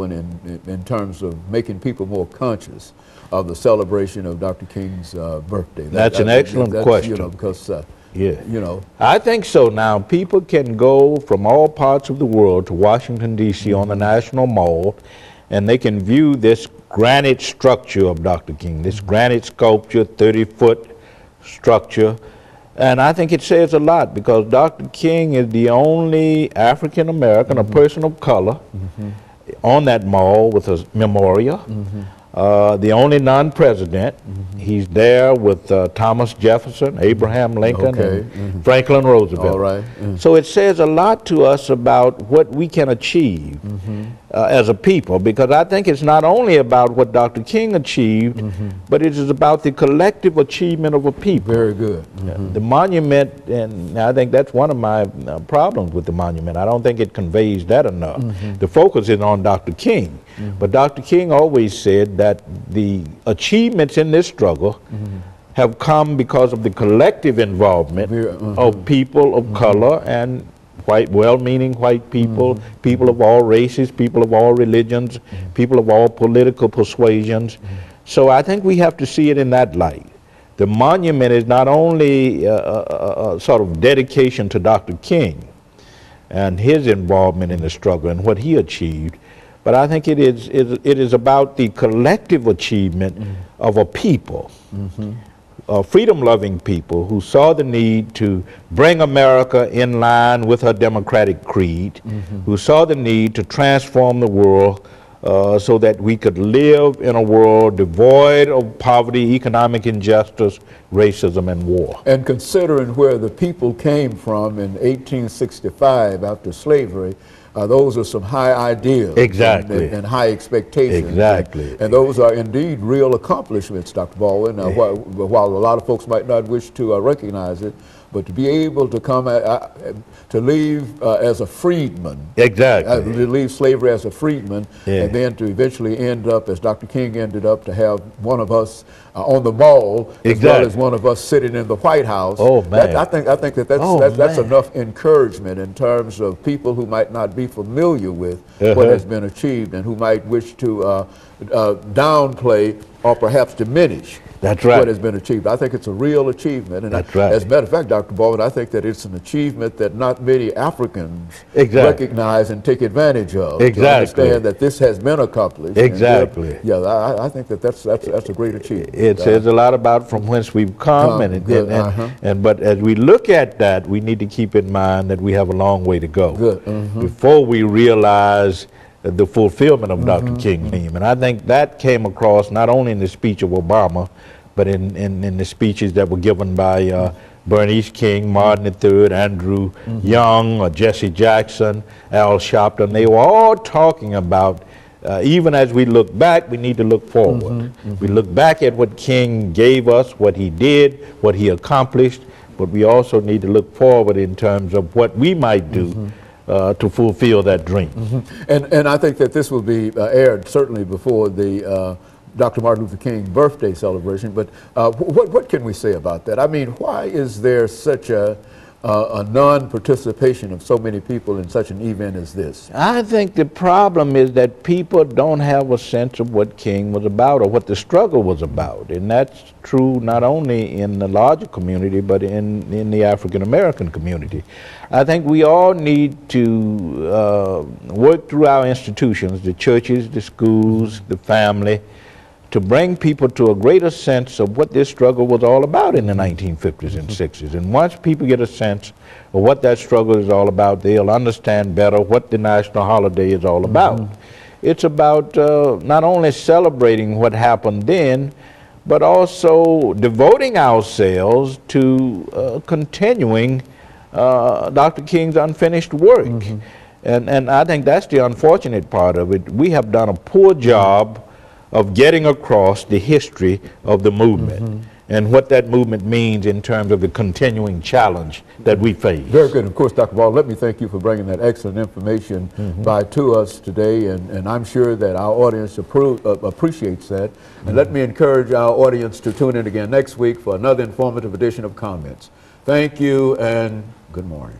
in terms of making people more conscious of the celebration of Dr. King's birthday? That's an excellent question. You know, because yeah, you know, I think so. Now, people can go from all parts of the world to Washington, D.C. on the National Mall, and they can view this granite structure of Dr. King, this granite sculpture, 30-foot structure. And I think it says a lot, because Dr. King is the only African American, a person of color, on that mall with a memorial. The only non-president. He's there with Thomas Jefferson, Abraham Lincoln, and Franklin Roosevelt. all right. So it says a lot to us about what we can achieve as a people, because I think it's not only about what Dr. King achieved, but it is about the collective achievement of a people. Very good. The monument, and I think that's one of my problems with the monument. I don't think it conveys that enough. The focus is on Dr. King, but Dr. King always said that the achievements in this struggle have come because of the collective involvement of people of color and white, well-meaning white people, people of all races, people of all religions, people of all political persuasions. So I think we have to see it in that light. The monument is not only a sort of dedication to Dr. King and his involvement in the struggle and what he achieved, but I think it is about the collective achievement of a people, freedom-loving people who saw the need to bring America in line with her democratic creed, who saw the need to transform the world so that we could live in a world devoid of poverty, economic injustice, racism, and war. And considering where the people came from in 1865 after slavery, those are some high ideals and high expectations. Exactly. And those are indeed real accomplishments, Dr. Baldwin, while a lot of folks might not wish to recognize it, but to be able to come to leave as a freedman. Exactly. To leave slavery as a freedman, and then to eventually end up, as Dr. King ended up, to have one of us on the mall, as well as one of us sitting in the White House. Oh, man. I think that's enough encouragement in terms of people who might not be familiar with what has been achieved and who might wish to downplay or perhaps diminish what has been achieved. I think it's a real achievement. And as a matter of fact, Dr. Baldwin, I think that it's an achievement that not many Africans recognize and take advantage of. To understand that this has been accomplished. Exactly. I think that's a great achievement. It says a lot about from whence we've come, but as we look at that, we need to keep in mind that we have a long way to go before we realize the fulfillment of Dr. King's theme. And I think that came across not only in the speech of Obama, but in the speeches that were given by Bernice King, Martin III, Andrew Young, Jesse Jackson, Al Sharpton. They were all talking about, even as we look back, we need to look forward. We look back at what King gave us, what he did, what he accomplished, but we also need to look forward in terms of what we might do to fulfill that dream. And I think that this will be aired certainly before the Dr. Martin Luther King birthday celebration, but what can we say about that? I mean, why is there such a non-participation of so many people in such an event as this? I think the problem is that people don't have a sense of what King was about or what the struggle was about, and that's true not only in the larger community but in the African American community. I think we all need to work through our institutions, the churches, the schools, the family, to bring people to a greater sense of what this struggle was all about in the 1950s and 60s. And once people get a sense of what that struggle is all about, they'll understand better what the national holiday is all about. It's about not only celebrating what happened then, but also devoting ourselves to continuing Dr. King's unfinished work. And I think that's the unfortunate part of it. We have done a poor job of getting across the history of the movement and what that movement means in terms of the continuing challenge that we face. Very good. Of course, Dr. Baldwin, let me thank you for bringing that excellent information to us today, and I'm sure that our audience appreciates that. And let me encourage our audience to tune in again next week for another informative edition of Comments. Thank you and good morning.